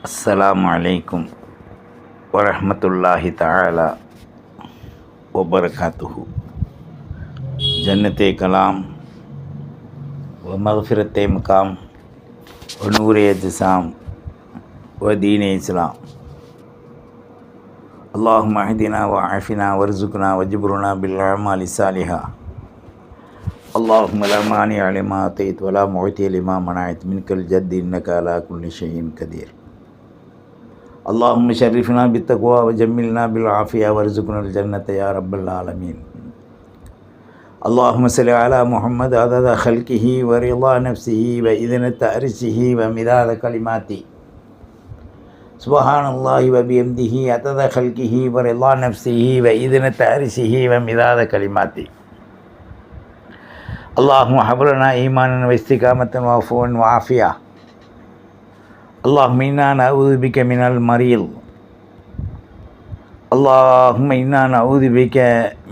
அஸ்ஸலாமு அலைக்கும் வரஹ்மத்துல்லாஹி தஆலா வபரகாத்துஹு. ஜன்னத்தே கலாம் வ மக்ஃபிரத்தே மகாம் வ நூரே ஜிசாம் வ தீனே இஸ்லாம். அல்லாஹும்ம அஹ்தினா வ ஆஃபினா வர்சுக்னா வஜ்புர்னா பில் அமாலி சாலிஹா. அல்லாஹும்ம லா மானிஅ லிமா அதைத் வ லா முஅத்திய லிமா மனஅத் மின்கல் ஜத் இன்னக அலா குல்லி ஷைஇன் கதீர். அல்லாஹும்ம ஷர்ரிஃப்னா பித்தக்வா வ ஜம்மில்னா பில் ஆஃபியா வர்சுக்னல் ஜன்னத யா ரப்பல் ஆலமீன். அல்லாஹும்ம ஸல்லி அலா முஹம்மத் அதத ஹல்கிஹி வ ரிதா நஃப்ஸிஹி வ இத்னத அர்ஷிஹி வ மிதாத கலிமாத்தி. சுப்ஹானல்லாஹி வ பிஹம்திஹி அதத ஹல்கிஹி வ ரிதா நஃப்ஸிஹி வ இத்னத அர்ஷிஹி வ மிதாத கலிமாத்தி. அல்லாஹும்ம ஹப் லனா ஈமானன் வ இஸ்திகாமத்தன் வ அஃவன் வ ஆஃபியா. اللهم إنا نعوذ بك من المريض. اللهم إنا نعوذ بك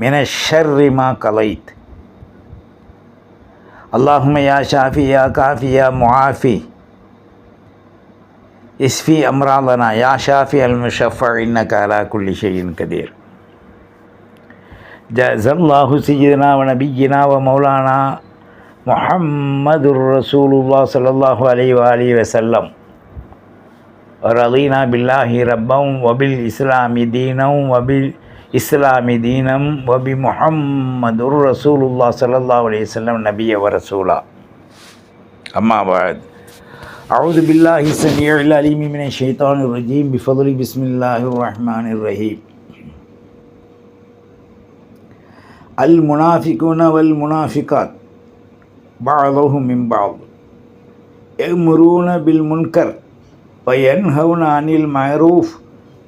من الشر ما قضيت. اللهم يا شافي يا كافي يا معافي اشفي أمراضنا يا شافي المشفع إنك على كل شيء قدير. جزا الله سيدنا ونبينا ومولانا محمد رسول الله صلى الله عليه وآله وسلم. رضينا بالله ربا وبالإسلام دينا وبالإسلام دينا وبمحمد رسول الله صلى الله عليه وسلم نبيا ورسولا. أما بعد، أعوذ بالله السميع العليم من الشيطان الرجيم بفضل بسم الله الرحمن الرحيم. المنافقون والمنافقات بعضهم من بعض يأمرون بالمنكر وينهون عن المعروف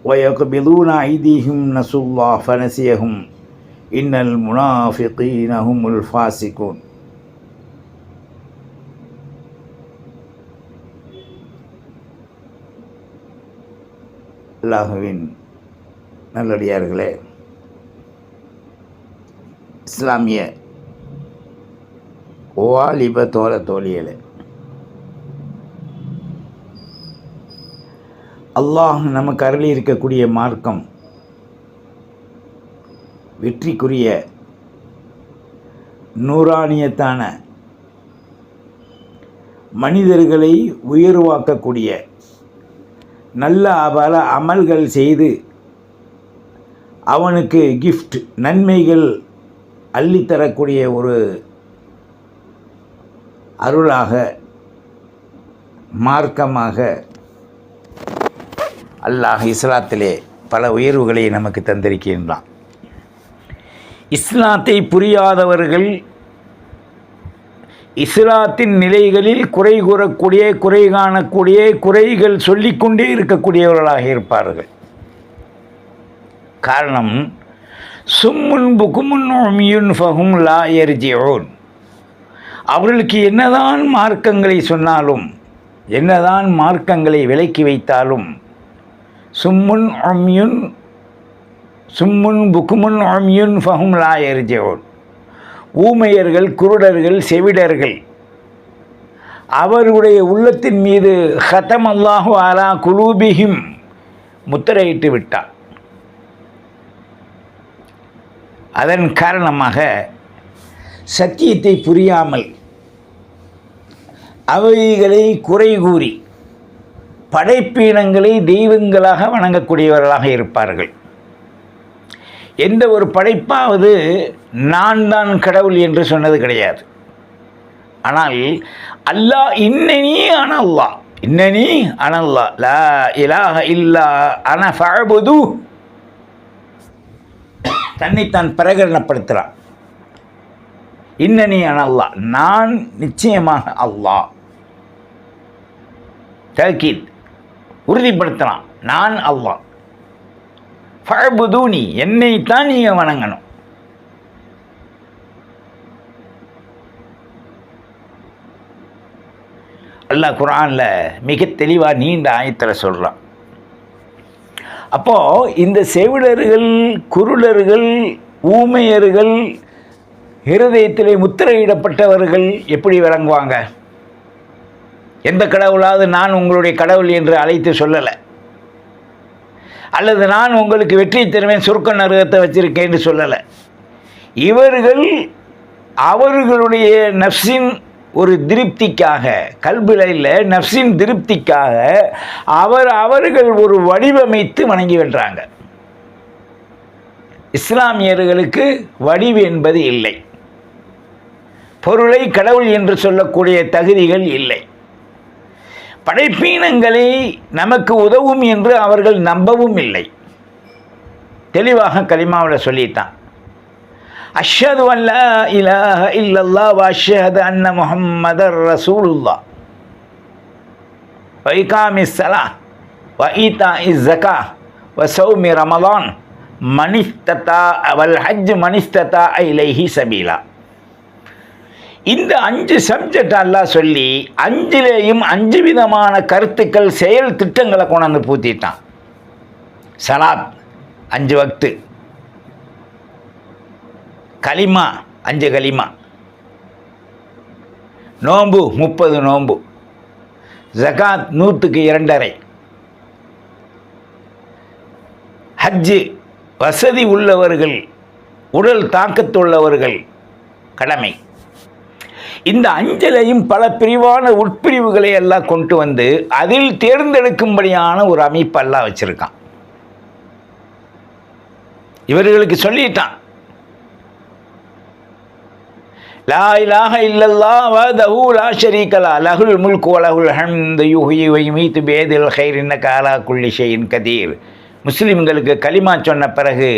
ويقبضون أيديهم نسوا الله فنسيهم إن المنافقين هم الفاسقون. அல்லாஹ்வின் நல்லடியார்களே, இஸ்லாமிய வாலிப தோழிகளே, அல்லாஹ் நமக்கு அருளி இருக்கக்கூடிய மார்க்கம் வெற்றிக்குரிய நூறானியத்தான மனிதர்களை உயர்வாக்கக்கூடிய நல்ல பல அமல்கள் செய்து அவனுக்கு கிஃப்ட் நன்மைகள் அள்ளித்தரக்கூடிய ஒரு அருளாக மார்க்கமாக அல்லாஹ் இஸ்லாத்திலே பல உயர்வுகளை நமக்கு தந்திருக்கின்றான். இஸ்லாத்தை புரியாதவர்கள் இஸ்லாத்தின் நிலைகளில் குறை கூறக்கூடிய, குறை காணக்கூடிய, குறைகள் சொல்லிக்கொண்டே இருக்கக்கூடியவர்களாக இருப்பார்கள். காரணம், சும்முன் புகுமுன் உமியுன் ஃபஹும் லா யர்ஜிஊன். அவர்களுக்கு என்னதான் மார்க்கங்களை சொன்னாலும், என்னதான் மார்க்கங்களை விலக்கி வைத்தாலும், சும்முன் புக்குமுன் உம்யுன் ஃபஹும் லா யர்ஜிஊன். ஊமையர்கள், குருடர்கள், செவிடர்கள், அவர்களுடைய உள்ளத்தின் மீது ஹதம் அல்லாஹு அலா குலூபிஹிம் முத்திரையிட்டு விட்டார். அதன் காரணமாக சத்தியத்தை புரியாமல் அவைகளை குறை கூறி படைப்பீனங்களை தெய்வங்களாக வணங்கக்கூடியவர்களாக இருப்பார்கள். எந்த ஒரு படைப்பாவது நான் தான் கடவுள் என்று சொன்னது கிடையாது. ஆனால் அல்லாஹ் இன்னனி அனல்லாஹ், இன்னனி அனல்லாஹ் லா இலாஹ இல்லா அன ஃபஅபுது, தன்னைத்தான் பிரகடனப்படுத்துகிறான். இன்னனி அனல்லாஹ், நான் நிச்சயமாக அல்லாஹ். தக்கீத், உறுதிப்படுத்தலாம், நான் அல்லாஹ். ஃபஅபுதூனி, என்னைத்தான் நீங்கள் வணங்கணும். அல்லாஹ் குர்ஆனில் மிக தெளிவாக நீண்ட ஆயத்தில் சொல்கிறான். அப்போது இந்த செவிடர்கள், குருடர்கள், ஊமையர்கள், இருதயத்திலே முத்திரையிடப்பட்டவர்கள் எப்படி விளங்குவாங்க? எந்த கடவுளாவது நான் உங்களுடைய கடவுள் என்று அழைத்து சொல்லலை, அல்லது நான் உங்களுக்கு வெற்றி தருவேன் சொர்க்க நரகத்தை வச்சிருக்கேன் என்று சொல்லலை. இவர்கள் அவர்களுடைய நஃப்ஸின் ஒரு திருப்திக்காக, கல்பில் இல்லை, நஃப்ஸின் திருப்திக்காக அவர்கள் ஒரு வடிவமைத்து வணங்கி வென்றாங்க. இஸ்லாமியர்களுக்கு வடிவு என்பது இல்லை, பொருளை கடவுள் என்று சொல்லக்கூடிய தகுதிகள் இல்லை, படைப்பீனங்களை நமக்கு உதவும் என்று அவர்கள் நம்பவும் இல்லை. தெளிவாக கலிமாவில் சொல்லிட்டான், அஷ்ஹது அல்லா இலாஹ இல்லல்லாஹ் வ அஷ்ஹது அன்ன முஹம்மதர் ரசூலுல்லாஹ் வ இகாமிஸ் ஸலாஹ் வ ஈதாஇஸ் ஸகாஹ் வ ஸௌமி ரமலான் மனிஸ்ததா வல் ஹஜ் மனிஸ்ததா இலைஹி சபீலா. இந்த 5 சப்ஜெக்ட் அல்லாஹ் சொல்லி 5லேயும் 5 விதமான கருத்துக்கள், செயல் திட்டங்களை கொண்டாந்து பூத்திட்டான். சலாத் 5 வக்து, கலிமா 5 கலிமா, நோன்பு 30 நோன்பு, ஜகாத் 100க்கு 2.5, ஹஜ்ஜு வசதி உள்ளவர்கள், உடல் தாக்கத்துள்ளவர்கள் கடமை. இந்த 5லையும் பல பிரிவான உட்பிரிவுகளை எல்லாம் கொண்டு வந்து அதில் தேர்ந்தெடுக்கும்படியான ஒரு அமைப்பு எல்லாம் வச்சிருக்கான். இவர்களுக்கு சொல்லிட்டான், லா இலாஹ இல்லல்லாஹ் வஹ்தஹு லா ஷரீக லஹு லஹுல் முல்கு வ லஹுல் ஹம்து யுஹ்யி வ யுமீத்து பியதில் கைர் இன்னக அலா குல்லி ஷைஇன் கதீர். முஸ்லிம்களுக்கு கலிமா சொன்ன பிறகு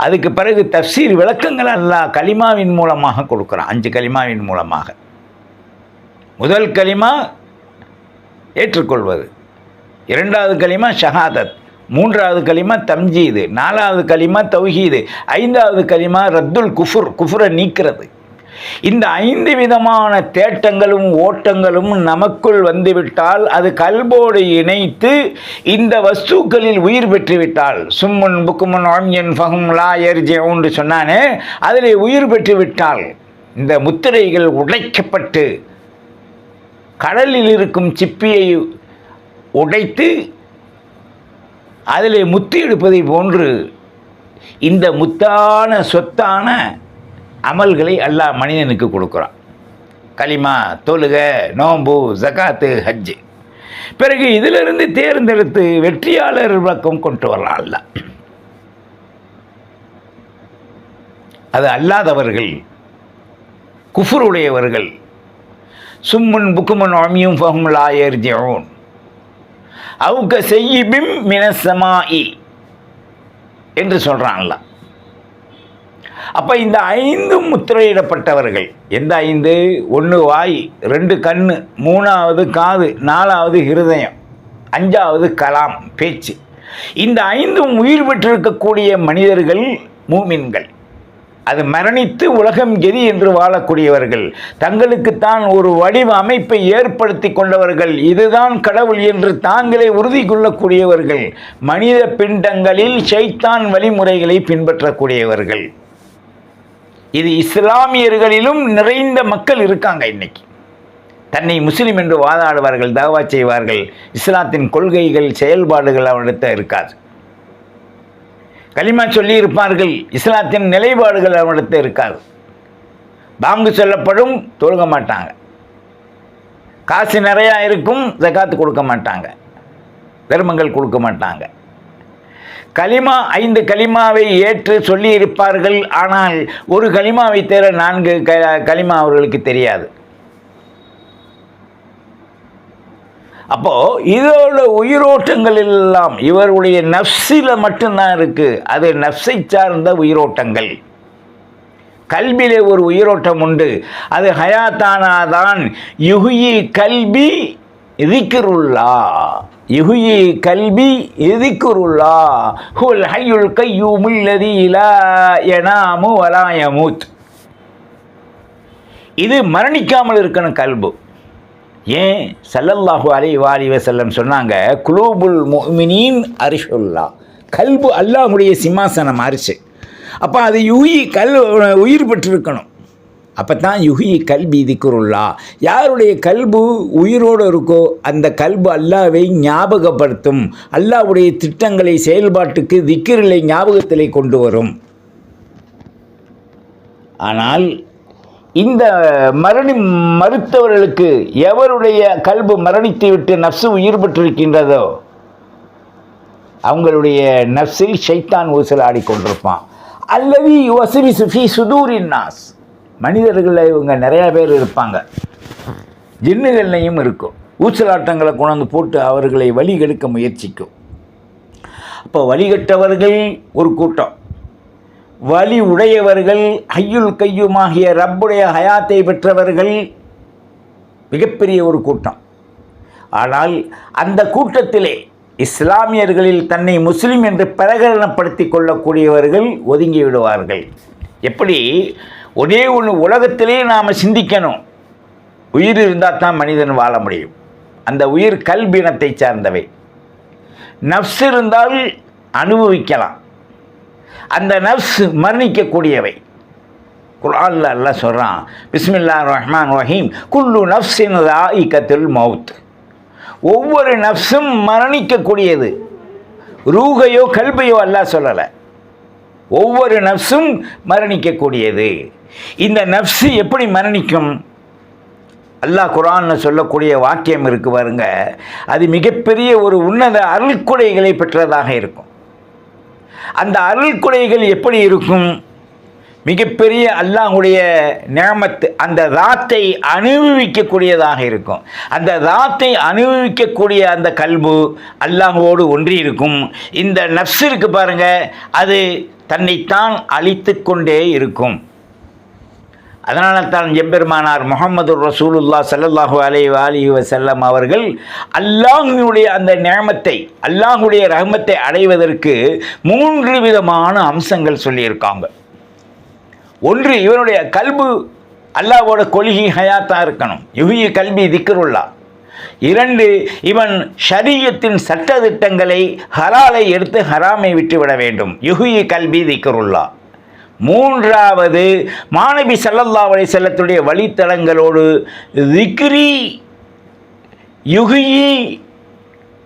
அதுக்கு பிறகு தஃப்சீர் விளக்கங்கள் அல்லாஹ் கலிமாவின் மூலமாக கொடுக்குறான். 5 கலிமாவின் மூலமாக. முதல் கலிமா ஏற்றுக்கொள்வது, 2வது கலிமா ஷஹாதத், 3வது கலிமா தம்ஜீது, 4வது கலிமா தௌஹீது, 5வது கலிமா ரத்துல் குஃபுர், குஃபுரை நீக்கிறது. இந்த 5 விதமான தேட்டங்களும் ஓட்டங்களும் நமக்குள் வந்துவிட்டால், அது கல்போடு இணைத்து இந்த வஸ்துக்களில் உயிர் பெற்றுவிட்டால், சும்முன் புக்குமுன் ஆம்யன் ஃபஹும் லா யர்ஜிஊன் சொன்னானே, அதில் உயிர் பெற்றுவிட்டால் இந்த முத்திரைகள் உடைக்கப்பட்டு கடலில் இருக்கும் சிப்பியை உடைத்து அதில் முத்து எடுப்பதை போன்று இந்த முத்தான சொத்தான அமல்களை அல்லாஹ் மனிதனுக்கு கொடுக்குறான். கலிமா, தொழுக, நோம்பு, ஜகாத்து, ஹஜ்ஜு. பிறகு இதிலிருந்து தேர்ந்தெடுத்து வெற்றியாளர் பக்கம் கொண்டு வரலாம் அல்லாஹ். அது அல்லாதவர்கள், குஃபுருடையவர்கள், சும்முன் புக்குமுன் அமியும் ஃபஹும் லா யர்ஜிஊன் அவுக செய்யிபிம் மினஸ்ஸமாஇ என்று சொல்கிறான்ல. அப்போ இந்த 5 முத்திரையிடப்பட்டவர்கள் எந்த 5? 1 வாய், 2 கண்ணு, 3வது காது, 4வது ஹிருதயம், 5வது கலாம் பேச்சு. இந்த 5ம் உயிர் பெற்றிருக்கக்கூடிய மனிதர்கள் மூமின்கள். அது மரணித்து உலகம் கெதி என்று வாழக்கூடியவர்கள், தங்களுக்குத்தான் ஒரு வடிவ அமைப்பை ஏற்படுத்தி கொண்டவர்கள், இதுதான் கடவுள் என்று தாங்களே உறுதி கொள்ளக்கூடியவர்கள், மனித பிண்டங்களில் ஷைத்தான் வழிமுறைகளை பின்பற்றக்கூடியவர்கள். இது இஸ்லாமியர்களிலும் நிறைந்த மக்கள் இருக்காங்க. இன்னைக்கு தன்னை முஸ்லீம் என்று வாதாடுவார்கள், தாவா செய்வார்கள், இஸ்லாத்தின் கொள்கைகள் செயல்பாடுகள் அவனிடத்தில் இருக்காது. கலிமா சொல்லி இருப்பார்கள், இஸ்லாத்தின் நிலைப்பாடுகள் அவனிடத்தில் இருக்காது. பாங்கு சொல்லப்படும், தொழுக மாட்டாங்க. காசு நிறையா இருக்கும், ஜகாத்து கொடுக்க மாட்டாங்க, தர்மங்கள் கொடுக்க மாட்டாங்க. கலிமா 5 கலிமாவை ஏற்று சொல்லி இருப்பார்கள், ஆனால் ஒரு கலிமாவை தவிர 4 கலிமா அவர்களுக்கு தெரியாது. அப்போ இதோட உயிரோட்டங்கள் எல்லாம் இவருடைய நஃப்ஸில் மட்டும்தான் இருக்கு. அது நஃப்ஸை சார்ந்த உயிரோட்டங்கள். கல்வியிலே ஒரு உயிரோட்டம் உண்டு, அது ஹயாத்தானாதான். யுஹ்யி கல்வி ذிக்ருல்லா, யுஹ்யி கல்வி ذிக்ருல்லா ஹுல் ஹய்யுல் கய்யூமுல் லதீ லா யனாமு வலா யமூத். இது மரணிக்காமல் இருக்கணும் கல்பு. ஏன் ஸல்லல்லாஹு அலைஹி வஸல்லம் சொன்னாங்க, குலூபுல் முஃமினீன் அரிஷுல்லா, கல்பு அல்லாஹ்வுடைய சிம்மாசனம் அரிசி. அப்போ அது உயிர் பெற்றிருக்கணும். அப்போ தான் யுஹி கல்பி திக்ருல்லா. யாருடைய கல்பு உயிரோடு இருக்கோ அந்த கல்பு அல்லாஹ்வை ஞாபகப்படுத்தும், அல்லாஹ்வுடைய திட்டங்களை செயல்பாட்டுக்கு திக்ரிலை ஞாபகத்திலே கொண்டு வரும். ஆனால் இந்த மறுத்தவர்களுக்கு எவருடைய கல்பு மரணித்து விட்டு நஃப்ஸு உயிர் பெற்றிருக்கின்றதோ அவங்களுடைய நஃப்ஸில் ஷைத்தான் ஊசலாடி கொண்டிருப்பான். அல்லது வஸ்விசு ஃபீ சுதூரின் நாஸ். மனிதர்களில் இவங்க நிறையா பேர் இருப்பாங்க, ஜின்னுகள்லையும் இருக்கும். ஊசலாட்டங்களை கொண்டாந்து போட்டு அவர்களை வழிகெடுக்க முயற்சிக்கும். அப்போ வழிகட்டவர்கள் ஒரு கூட்டம், வலி உடையவர்கள், ஹய்யுல் கையுமாகிய ரப்புடைய ஹயாத்தை பெற்றவர்கள் மிகப்பெரிய ஒரு கூட்டம். ஆனால் அந்த கூட்டத்திலே இஸ்லாமியர்களில் தன்னை முஸ்லீம் என்று பிரகடனப்படுத்தி கொள்ளக்கூடியவர்கள் ஒதுங்கி விடுவார்கள். எப்படி ஒரே ஒன்று உலகத்திலே நாம் சிந்திக்கணும், உயிர் இருந்தால் தான் மனிதன் வாழ முடியும். அந்த உயிர் கல்பினத்தை சார்ந்தவை. நஃப்ஸ் இருந்தால் அனுபவிக்கலாம், அந்த நஃப்ஸ் மரணிக்கக்கூடியவை. குர்ஆன்ல அல்லாஹ் சொல்கிறான், பிஸ்மில்லாஹிர் ரஹ்மான் ரஹீம், குல்லு நஃப்ஸின் ஸாயிகத்துல் மௌத். ஒவ்வொரு நஃப்ஸும் மரணிக்கக்கூடியது. ரூகையோ கல்பையோ அல்லாஹ் சொல்லலை, ஒவ்வொரு நஃப்ஸும் மரணிக்கக்கூடியது. இந்த நஃப்ஸு எப்படி மரணிக்கும்? அல்லாஹ் குர்ஆனில் சொல்லக்கூடிய வாக்கியம் இருக்கு பாருங்க, அது மிகப்பெரிய ஒரு உன்னத அருள்கொடைகளை பெற்றதாக இருக்கும். அந்த அருள்கொடைகள் எப்படி இருக்கும்? மிகப்பெரிய அல்லாஹ்வுடைய நிஅமத், அந்த தாத்தை அனுபவிக்கக்கூடியதாக இருக்கும். அந்த தாத்தை அனுபவிக்கக்கூடிய அந்த கல்பு அல்லாஹ்வோடு ஒன்றி இருக்கும். இந்த நஃப்ஸ் இருக்கு பாருங்க, அது தன்னைத்தான் அழித்து கொண்டே இருக்கும். அதனால தான் எம்பெருமானார் முஹம்மது ரசூலுல்லாஹ் ஸல்லல்லாஹு அலைஹி வஸல்லம் அவர்கள் அல்லாஹ்வுடைய அந்த நிஅமத்தை, அல்லாஹ்வுடைய ரஹ்மத்தை அடைவதற்கு 3 விதமான அம்சங்கள் சொல்லியிருக்காங்க. ஒன்று, இவனுடைய கல்பு அல்லாஹ்வோட கொள்கை ஹயாத்தாக இருக்கணும், யுஹி கல்பி திக்ருல்லா. 2, இவன் ஷரீயத்தின் சட்ட திட்டங்களை, ஹலாலை எடுத்து ஹராமை விட்டுவிட வேண்டும், யுஹி கல்பி திக்ருல்லா. 3வது, மாநபி ஸல்லல்லாஹு அலைஹி வஸல்லத்துடைய வழித்தடங்களோடு திக்ரி யுஹி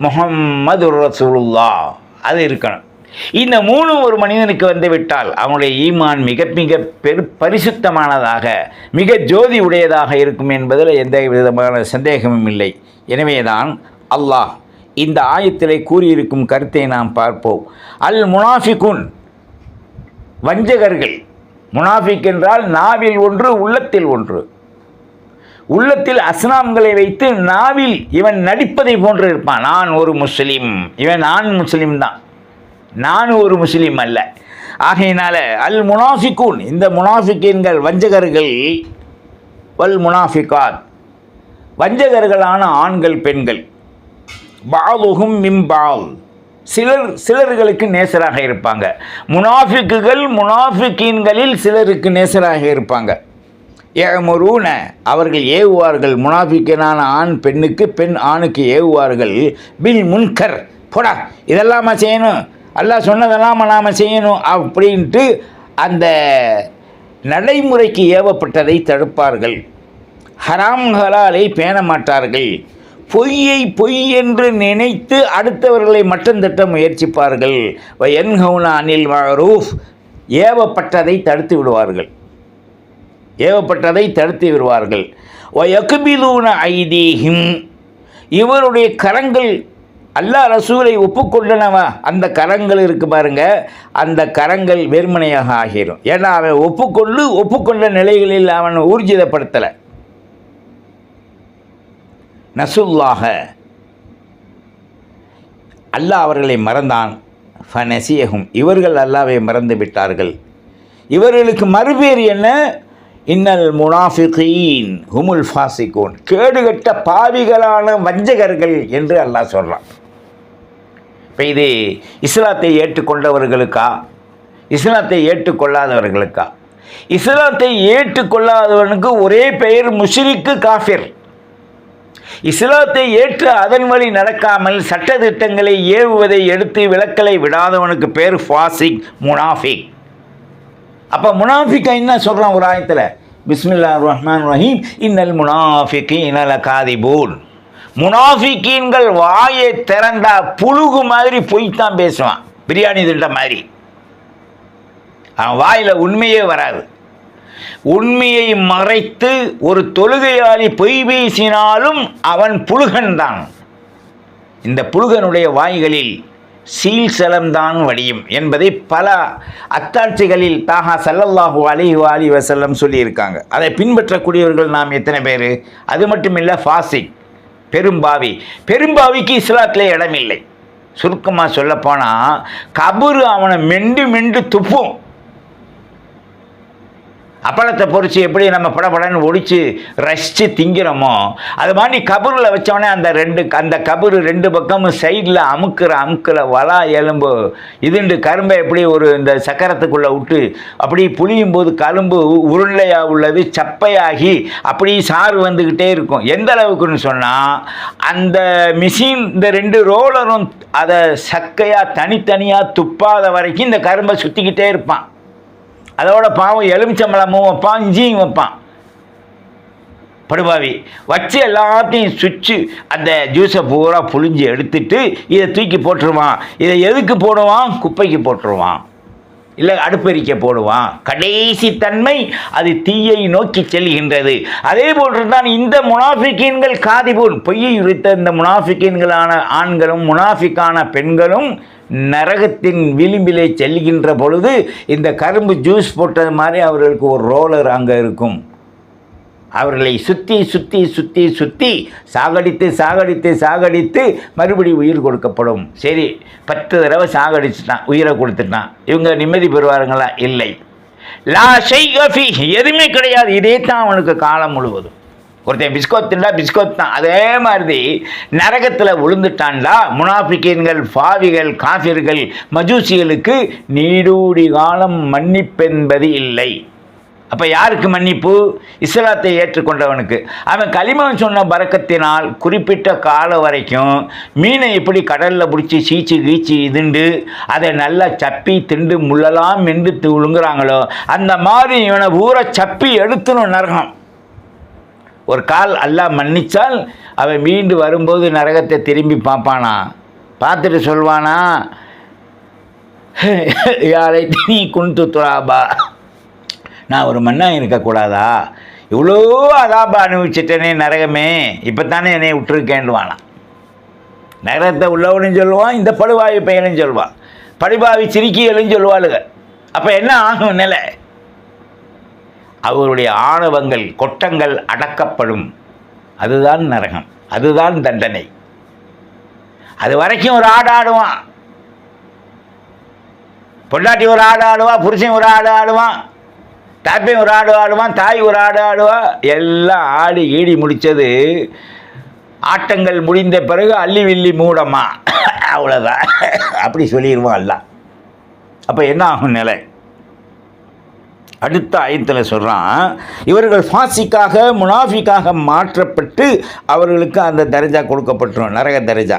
முஹம்மது ரசூலுல்லாஹ் அது இருக்கணும். இந்த 3 ஒரு மனிதனுக்கு வந்துவிட்டால் அவனுடைய ஈமான் மிக மிக பரிசுத்தமானதாக, மிக ஜோதி உடையதாக இருக்கும் என்பதில் எந்த விதமான சந்தேகமும் இல்லை. எனவேதான் அல்லாஹ் இந்த ஆயத்திலே கூறியிருக்கும் கருத்தை நாம் பார்ப்போம். அல் முனாஃபிகுன், வஞ்சகர்கள். முனாஃபிக் என்றால் நாவில் ஒன்று, உள்ளத்தில் ஒன்று. உள்ளத்தில் அஸ்னாம்களை வைத்து நாவில் இவன் நடிப்பதை போன்று இருப்பான். நான் ஒரு முஸ்லீம், இவன் நான் முஸ்லீம் தான், நான் ஒரு முஸ்லீம் அல்ல. ஆகையினால அல் முனாஃபிகூன், இந்த முனாஃபிகீன்கள் வஞ்சகர்கள், வல் முனாஃபிகாத் வஞ்சகர்களான ஆண்கள் பெண்கள், பாலுஹும் மின் பால் சிலர்களுக்கு நேசராக இருப்பாங்க. முனாஃபிக்குகள் முனாஃபிகீன்களில் சிலருக்கு நேசராக இருப்பாங்க. ஏமுரூன அவர்கள் ஏவுவார்கள், முனாஃபிக்கனான ஆண் பெண்ணுக்கு, பெண் ஆணுக்கு ஏவுவார்கள். பில் முன்கர், போடா இதெல்லாமா செய்யணும், அல்லாஹ் சொன்னதெல்லாம் நாம் செய்யணும் அப்படின்ட்டு அந்த நடைமுறைக்கு ஏவப்பட்டதை தடுப்பார்கள். ஹராம் ஹலாலை பேண மாட்டார்கள். பொய்யை பொய் என்று நினைத்து அடுத்தவர்களை மட்டம் தட்ட முயற்சிப்பார்கள். வயன்ஹவுன அனில் மஅரூஃப் ஏவப்பட்டதை தடுத்து விடுவார்கள், ஏவப்பட்டதை தடுத்து விடுவார்கள். வயக்பிலூன ஐதீஹிம் இவருடைய கரங்கள் அல்லாஹ் ரசூலை ஒப்புக்கொண்டனவா, அந்த கரங்கள் இருக்கு பாருங்க, அந்த கரங்கள் வெறுமனையாக ஆகிரும். ஏன்னா அவன் ஒப்புக்கொண்ட நிலைகளில் அவன் ஊர்ஜிதப்படுத்தலை. நசுல்லாக அல்லாஹ் அவர்களை மறந்தான். ஃபனசியஹும் இவர்கள் அல்லாஹ்வை மறந்து விட்டார்கள். இவர்களுக்கு மறுபேர் என்ன? இன்னல் முனாஃபிகீன் ஹுமுல் ஃபாசிகூன் கேடுகட்ட பாவிகளான வஞ்சகர்கள் என்று அல்லாஹ் சொல்கிறான். இப்போ இது இஸ்லாத்தை ஏற்றுக்கொண்டவர்களுக்கா, இஸ்லாத்தை ஏற்றுக்கொள்ளாதவர்களுக்கா? இஸ்லாத்தை ஏற்றுக்கொள்ளாதவனுக்கு ஒரே பெயர் முஷ்ரிக்கு, காஃபிர். இஸ்லாத்தை ஏற்று அதன் வழி நடக்காமல் சட்டத்திட்டங்களை ஏவுவதை எடுத்து விளக்கலை விடாதவனுக்கு பேர் ஃபாசிக், முனாஃபிக். அப்போ முனாஃபிக் என்ன சொல்கிறான் ஒரு ஆயத்தில்? பிஸ்மில்லாஹிர் ரஹ்மானிர் ரஹீம் இன்னல் முனாஃபிகீன லகாதிபூன். முனாஃபிகீன்கள் வாயை திறந்தா புழுகு மாதிரி பொய்த்தான் பேசுவான், பிரியாணி திட்ட மாதிரி. அவன் வாயில் உண்மையே வராது. உண்மையை மறைத்து ஒரு தொழுகையாளி பொய் பேசினாலும் அவன் புழுகன் தான். இந்த புழுகனுடைய வாய்களில் சீல்சலம்தான் வடியும் என்பதை பல அத்தாட்சிகளில் தாஹா ஸல்லல்லாஹு அலைஹி வஸல்லம் சொல்லியிருக்காங்க. அதை பின்பற்றக்கூடியவர்கள் நாம் எத்தனை பேர்? அது மட்டும் இல்லை, ஃபாசிக், பெரும்பாவி. பெரும்பாவிக்கு இஸ்லாத்திலே இடமில்லை. சுருக்கமாக சொல்லப்போனால் கபரு அவனை மெண்டு மெண்டு துப்பும். அப்பளத்தை பொறிச்சு எப்படி நம்ம படப்படன்னு ஒடிச்சு ரசித்து திங்கிறோமோ அது மாதிரி கபூரில் வச்சோடனே அந்த கபூர் ரெண்டு பக்கமும் சைடில் அமுக்கிற வலா எலும்பு இதுண்டு கரும்பை எப்படி ஒரு இந்த சக்கரத்துக்குள்ளே விட்டு அப்படி புளியும் போது கரும்பு உருளையாக உள்ளது சப்பையாகி அப்படி சாறு வந்துக்கிட்டே இருக்கும். எந்த அளவுக்குன்னு சொன்னால் அந்த மிஷின் இந்த ரெண்டு ரோலரும் அதை சக்கையாக தனித்தனியாக துப்பாத வரைக்கும் இந்த கரும்பை சுற்றிக்கிட்டே இருப்பான். அதோட பாவம் எலுமிச்சம்பழமும் வைப்பான், இஞ்சியும் வைப்பான். படுபாவி வச்சு எல்லாத்தையும் சுவிட்சு அந்த ஜூஸை பூரா புழிஞ்சு எடுத்துட்டு இதை தூக்கி போட்டுருவான். இதை எதுக்கு போடுவான்? குப்பைக்கு போட்டுருவான், இல்லை அடுப்பெரிக்க போடுவான். கடைசி தன்மை அது தீயை நோக்கி செல்கின்றது. அதே போன்று தான் இந்த முனாஃபிகீன்கள் காதிபூன், பொய்யை உரித்த இந்த முனாஃபிகீன்களான ஆண்களும் முனாஃபிக்கான பெண்களும் நரகத்தின் விளிம்பிலே செல்கின்ற பொழுது இந்த கரும்பு ஜூஸ் போட்டது மாதிரி அவர்களுக்கு ஒரு ரோலர் அங்கே இருக்கும். அவர்களை சுற்றி சுற்றி சுற்றி சுற்றி சாகடித்து மறுபடி உயிர் கொடுக்கப்படும். சரி, 10 தடவை சாகடிச்சுட்டான், உயிரை கொடுத்துட்டான், இவங்க நிம்மதி பெறுவாருங்களா? இல்லை. லா ஷைஅ ஃபீஹி, எதுவுமே கிடையாது. இதே தான் அவனுக்கு காலம் முழுவதும். ஒருத்தன் பிஸ்கோத்துண்டா பிஸ்கோத் தான். அதே மாதிரி நரகத்தில் விழுந்துட்டான்டா முனாஃபிகீன்கள், பாவிகள், காஃபிர்கள், மஜூசிகளுக்கு நீடூடி காலம் மன்னிப்பென்பது இல்லை. அப்போ யாருக்கு மன்னிப்பு? இஸ்லாத்தை ஏற்றுக்கொண்டவனுக்கு. அவன் கலிமான் சொன்ன பரக்கத்தினால் குறிப்பிட்ட காலம் வரைக்கும் மீனை எப்படி கடலில் பிடிச்சி சீச்சு கீச்சு இதுண்டு அதை நல்லா சப்பி திண்டு முள்ளலாம் மென்று விழுங்குறாங்களோ அந்த மாதிரி இவனை ஊரை சப்பி எடுத்துணும் நரகம். ஒரு கால் அல்லாஹ் மன்னிச்சால் அவன் மீண்டு வரும்போது நரகத்தை திரும்பி பார்ப்பானா, பார்த்துட்டு சொல்வானா, யாரை நீ குண்டு துராபா, நான் ஒரு மண்ணாக இருக்கக்கூடாதா, இவ்வளோ அதாபா அனுபவிச்சிட்டேனே நரகமே, இப்போ தானே என்னை விட்டுருக்கேன்டுவானா. நரகத்தை உள்ளவனும் சொல்லுவான், இந்த படுவாயு பையனும் சொல்லுவான், படுபாவி சிரிக்கிகளும் சொல்லுவாளுங்க. அப்போ என்ன ஆகும் நிலை? அவருடைய ஆணவங்கள் கொட்டங்கள் அடக்கப்படும். அதுதான் நரகம், அதுதான் தண்டனை. அது வரைக்கும் ஒரு ஆடு ஆடுவான், பொண்டாட்டி ஒரு ஆடு ஆடுவா, புருஷன் ஒரு ஆடு ஆடுவான், தாப்பையும் ஒரு ஆடு ஆடுவான், தாய் ஒரு ஆடு ஆடுவா. எல்லாம் ஆடி ஈடி முடித்தது ஆட்டங்கள் முடிந்த பிறகு அள்ளி வில்லி மூடமா, அவ்வளோதான். அப்படி சொல்லிடுவான் எல்லாம். அப்போ என்ன ஆகும் நிலை? அடுத்த ஆயத்தில் சொல்கிறான், இவர்கள் ஃபாசிக்காக முனாஃபிக்காக மாற்றப்பட்டு அவர்களுக்கு அந்த தர்ஜா கொடுக்கப்பட்டுரும், நரக தர்ஜா.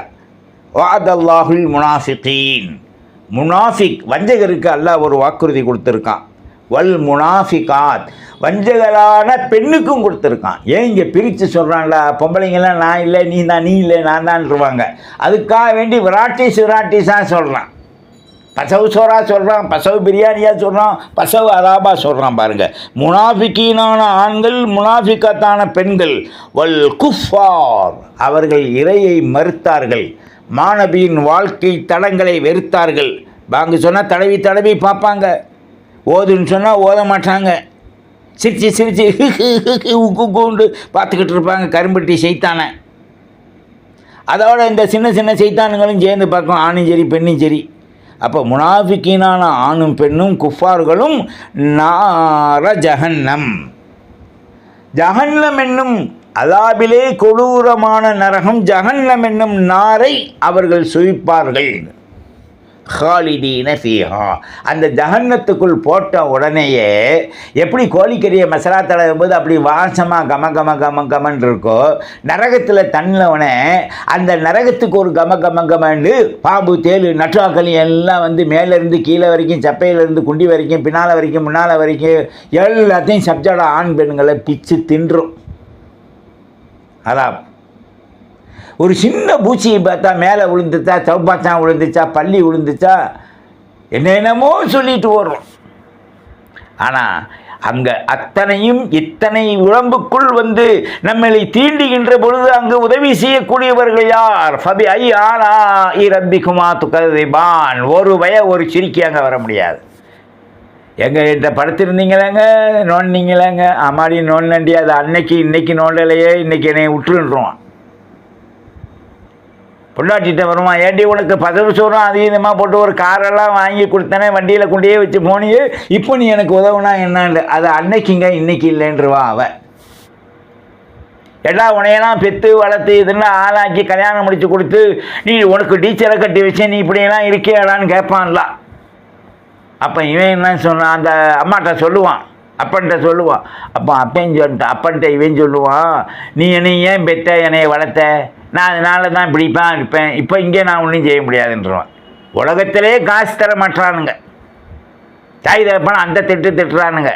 வாதல்லாஹுல் முனாஃபிகீன், முனாஃபிக் வஞ்சகருக்கு அல்லாஹ் ஒரு வாக்குறுதி கொடுத்துருக்கான். வல் முனாஃபிகாத், வஞ்சகரான பெண்ணுக்கும் கொடுத்துருக்கான். ஏன் இங்கே பிரித்து சொல்கிறாங்களா? பொம்பளைங்கெல்லாம் நான் இல்லை நீ தான், நீ இல்லை நான் தான்ருவாங்க. அதுக்காக வேண்டி விராட்டிஸாக சொல்கிறான். பசவு சோறா சொல்கிறான், பசவு பிரியாணியாக சொல்கிறான், பசவு அதாபா சொல்கிறான். பாருங்கள், முனாஃபிக்கீனான ஆண்கள், முனாஃபிக்கத்தான பெண்கள். வல் குஃபார், அவர்கள் இறையை மறுத்தார்கள், மாணவியின் வாழ்க்கை தடங்களை வெறுத்தார்கள். பாங்கு சொன்னால் தடவி பார்ப்பாங்க, ஓதுன்னு சொன்னால் ஓத மாட்டாங்க, சிரித்து உண்டு பார்த்துக்கிட்டு இருப்பாங்க கரும்பட்டி செய்தானை. அதோட இந்த சின்ன செய்தானுங்களும் சேர்ந்து பார்க்கும், ஆணும் சரி பெண்ணும் சரி. அப்போ முனாஃபிக்கீனான ஆணும் பெண்ணும் குஃபார்களும் நார ஜஹன்னம், ஜஹன்னம் என்னும் அதாபிலே கொடூரமான நரகம், ஜஹன்னம் என்னும் நாரை அவர்கள் சுவிப்பார்கள். ஹாலிதீன ஃபீஹா. அந்த ஜஹன்னத்துக்குள் போட்ட உடனேயே எப்படி கோழிக்கறியை மசாலா தடவும் போது அப்படி வாசமாக கம கம கம கமன் இருக்கோ, நரகத்தில் தண்ணினவனே அந்த நரகத்துக்கு ஒரு கம கம கமன்னு பாம்பு தேள் நட்டாக்களி எல்லாம் வந்து மேலேருந்து கீழே வரைக்கும், சப்பையிலேருந்து குண்டி வரைக்கும், பின்னால் வரைக்கும், முன்னால் வரைக்கும் எல்லாத்தையும் சப்ஜாட ஆண் பெண்களை பிச்சு தின்றும். அதான் ஒரு சின்ன பூச்சியை பார்த்தா மேலே விழுந்துச்சா, சவுப்பாச்சான் விழுந்துச்சா, பள்ளி விழுந்துச்சா, என்னென்னமோ சொல்லிட்டு வர்றோம். ஆனால் அங்கே அத்தனையும் இத்தனை உடம்புக்குள் வந்து நம்மளை தீண்டுகின்ற பொழுது அங்கு உதவி செய்யக்கூடியவர்கள் யார்? ஃபபி ஐ ஆலா ரப்பிக்குமா துகதிபான். ஒரு சிரிக்கி அங்கே வர முடியாது. எங்கள்கிட்ட படுத்திருந்தீங்களாங்க, நோண்டிங்களாங்க, அம்மாடி நோண்டண்டி, அது அன்னைக்கு இன்னைக்கு நோண்டலையே, இன்னைக்கு என்னை விட்டுருன்றோம். பொண்டாட்டிகிட்ட வருவான், ஏண்டி உனக்கு பதவி சோறும் அதிகமாக போட்டு ஒரு காரெல்லாம் வாங்கி கொடுத்தனே, வண்டியில் கொண்டே வச்சு போனியே, இப்போ நீ எனக்கு உதவுனா என்னன்னு. அது அன்னைக்குங்க இன்னைக்கு இல்லைன்றவா அவன். ஏடா உனையெல்லாம் பெற்று வளர்த்து இதுன்னு ஆளாக்கி கல்யாணம் முடித்து கொடுத்து நீ உனக்கு டீச்சரை கட்டி வச்சு நீ இப்படியெல்லாம் இருக்கேடான்னு கேட்பான்ல. அப்போ இவன் என்ன சொன்னான், அந்த அம்மாட்ட சொல்லுவான், அப்பன்ட்ட சொல்லுவான். அப்போ அப்பையும் சொல்லிட்டு அப்பன்ட்ட இவன் சொல்லுவான், நீ என்னை ஏன் பெற்ற, என்னை வளர்த்த, நான் அதனால தான் இப்படிப்பான் இருப்பேன், இப்போ இங்கே நான் ஒன்றும் செய்ய முடியாதுன்றவான். உலகத்திலே காசு தர மாட்டானுங்க, தாய் தகப்பன அந்த திட்டுறானுங்க.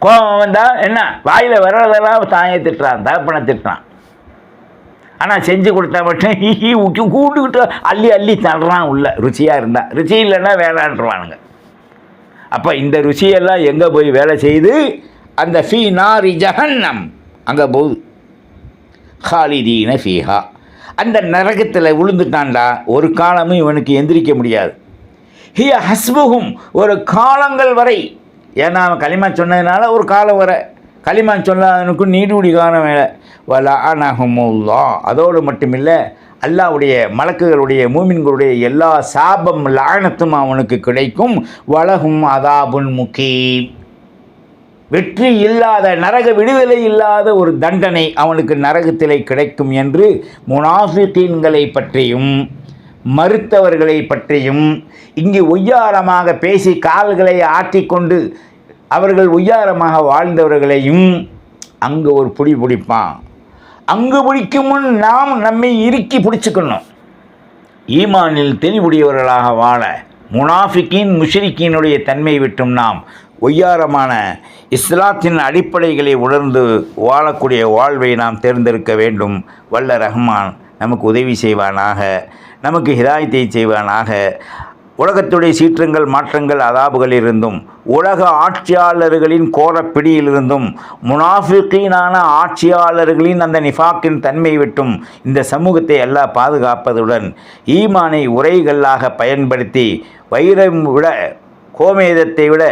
கோபம் வந்தால் என்ன வாயில் வர்றதெல்லாம் தாயை திட்டுறான், தகப்பனை திட்டுறான். ஆனால் செஞ்சு கொடுத்தா மட்டும் கூட்டுக்கிட்டு அள்ளி அள்ளி தள்ளுறான் உள்ள, ருச்சியாக இருந்தால். ருச்சி இல்லைன்னா வேளாண்டுருவானுங்க. அப்போ இந்த ருசியெல்லாம் எங்கே போய் வேலை செய்து? அந்த ஃபீ நாரி ஜஹன்னம் அங்கே போகுது. ஹாலிதீன ஃபீஹா. அந்த நரகத்தில் விழுந்துட்டான்டா, ஒரு காலமும் இவனுக்கு எந்திரிக்க முடியாது. ஹிய ஹஸ்புகும், ஒரு காலங்கள் வரை. ஏன்னா அவன் களிமா சொன்னதுனால ஒரு காலம் வரை, களிமா சொல்லாதவனுக்கும் நீடுடி காலம் வேலை. வலஅனஹுமுல்லா. அதோடு மட்டுமில்லை, அல்லாஹ்வுடைய மலக்குகளுடைய மூமின்களுடைய எல்லா சாபம் லானத்தும் அவனுக்கு கிடைக்கும். வலஹும் அதாபுன் முகீம். வெற்றி இல்லாத, நரக விடுதலை இல்லாத ஒரு தண்டனை அவனுக்கு நரகத்திலே கிடைக்கும் என்று முனாஃபிகீன்களை பற்றியும் மறுத்தவர்களை பற்றியும் இங்கு ஒய்யாரமாக பேசி கால்களை ஆட்டிக்கொண்டு அவர்கள் ஒய்யாரமாக வாழ்ந்தவர்களையும் அங்கு ஒரு பிடிப்பான். அங்கு பிடிக்கும் முன் நாம் நம்மை இறுக்கி பிடிச்சுக்கணும். ஈமானில் தெளிவுடையவர்களாக வாழ முனாஃபிகீன் முஷ்ரிக்கீனுடைய தன்மை விட்டும் நாம் ஒய்யாரமான இஸ்லாத்தின் அடிப்படைகளை உணர்ந்து வாழக்கூடிய வாழ்வை நாம் தேர்ந்தெடுக்க வேண்டும். வல்ல ரஹ்மான் நமக்கு உதவி செய்வானாக, நமக்கு ஹிதாயத்தை செய்வானாக. உலகத்துடைய சீற்றங்கள் மாற்றங்கள் அதாபுகளிலிருந்தும் உலக ஆட்சியாளர்களின் கோரப்பிடியிலிருந்தும் முனாஃபிகீனான ஆட்சியாளர்களின் அந்த நிஃபாக்கின் தன்மை விட்டும் இந்த சமூகத்தை எல்லாம் பாதுகாப்பதுடன் ஈமானை உரைகளாக பயன்படுத்தி வைரம் விட, கோமேதத்தை விட,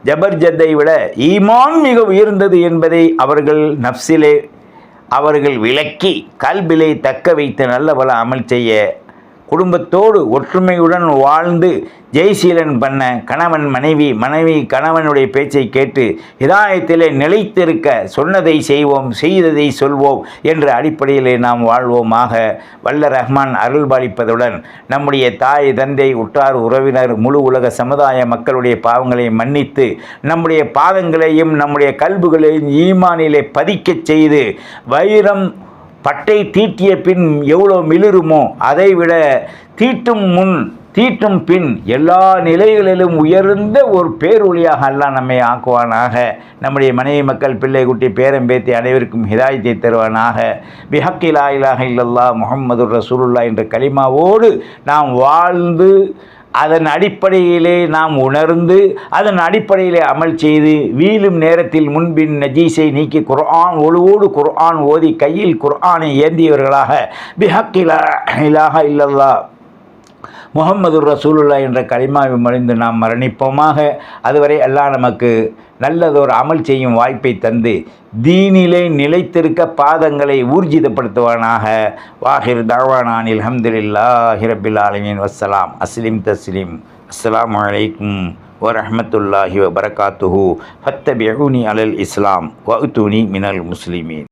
ஜபர்ஜத்தை விட ஈமான் மிக உயர்ந்தது என்பதை அவர்கள் நஃப்ஸிலே அவர்கள் விளக்கி கல்பிலை தக்க வைத்து நல்ல பல அமல் செய்ய, குடும்பத்தோடு ஒற்றுமையுடன் வாழ்ந்து ஜெய்சீலன் பண்ண, கணவன் மனைவி கணவனுடைய பேச்சை கேட்டு ஹிதாயத்திலே நிலைத்திருக்க, சொன்னதை செய்வோம் செய்ததை சொல்வோம் என்ற அடிப்படையிலே நாம் வாழ்வோமாக. வல்ல ரஹ்மான் அருள்பாலிப்பதுடன் நம்முடைய தாய் தந்தை உற்றார் உறவினர் முழு உலக சமுதாய மக்களுடைய பாவங்களை மன்னித்து நம்முடைய பாதங்களையும் நம்முடைய கல்புகளையும் ஈமானிலே பதிக்கச் செய்து, வைரம் பட்டை தீட்டிய பின் எவ்வளோ மிளிருமோ அதைவிட தீட்டும் முன் தீட்டும் பின் எல்லா நிலைகளிலும் உயர்ந்த ஒரு பேரொழியாக அல்லாஹ் நம்மை ஆக்குவானாக. நம்முடைய மனைவி மக்கள் பிள்ளை குட்டி பேரம்பேத்தி அனைவருக்கும் ஹிதாயத்தை தருவானாக. பிஹக்கி லா இலாஹ இல்லல்லாஹ் முஹம்மதுர் ரசூலுல்லாஹ் என்ற கலிமாவோடு நாம் வாழ்ந்து அதன் அடிப்படையிலே நாம் உணர்ந்து அதன் அடிப்படையிலே அமல் செய்து வீழும் நேரத்தில் முன்பின் நஜீஸை நீக்கி குர்ஆன் ஒழுவோடு குர்ஆன் ஓதி கையில் குர்ஆனை ஏந்தியவர்களாக பிஹக்கி லா இலாஹ இல்லல்லாஹ் முஹம்மதுர் ரசூலுல்லாஹ் என்ற கலிமாவை மொழிந்து நாம் மரணிப்போமாக. அதுவரை அல்லாஹ் நமக்கு நல்லதொரு அமல் செய்யும் வாய்ப்பை தந்து தீனிலே நிலைத்திருக்க பாதங்களை ஊர்ஜிதப்படுத்துவானாக. வாஹிர் தாவானான் அல்ஹம்துலில்லாஹி ரப்பில் ஆலமீன். வஸ்ஸலாம். அஸ்லிம் தஸ்லீம். அஸ்ஸலாமு அலைக்கும் வரஹ்மத்துல்லாஹி வபரகாத்துஹு. ஃபத்தபிஊனி அலல் இஸ்லாம் வஅ்தூனி மினல் முஸ்லிமீன்.